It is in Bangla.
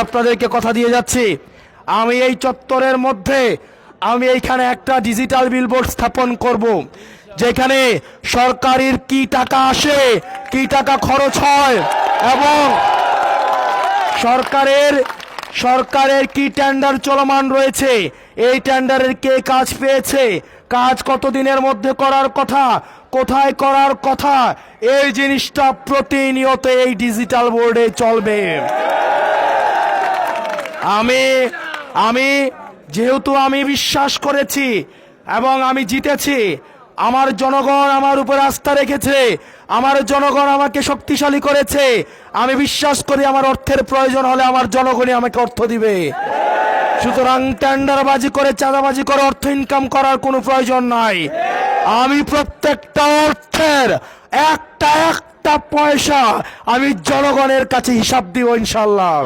আপনাদেরকে কথা দিয়ে যাচ্ছি, আমি এই চত্বরের মধ্যে আমি এইখানে একটা ডিজিটাল বিলবোর্ড স্থাপন করব, যেখানে সরকারের কি টাকা আসে, কি টাকা খরচ হয় এবং সরকারের কি টেন্ডার চলমান রয়েছে, এই টেন্ডারের কে কাজ পেয়েছে, কাজ কতদিনের মধ্যে করার কথা, কোথায় করার কথা, এই জিনিসটা প্রতিনিয়ত এই ডিজিটাল বোর্ডে চলবে। আমি যেহেতু আমি বিশ্বাস করেছি এবং আমি জিতেছি, আমার জনগণ আমার উপর আস্থা রেখেছে, আমার জনগণ আমাকে শক্তিশালী করেছে, আমি বিশ্বাস করি আমার অর্থের প্রয়োজন হলে আমার জনগণই আমাকে অর্থ দিবে। সুতরাং টেন্ডারবাজি করে চাঁদাবাজি করে অর্থ ইনকাম করার কোনো প্রয়োজন নাই। আমি প্রত্যেকটা অর্থের একটা একটা পয়সা আমি জনগণের কাছে হিসাব দিব ইনশাল্লাহ।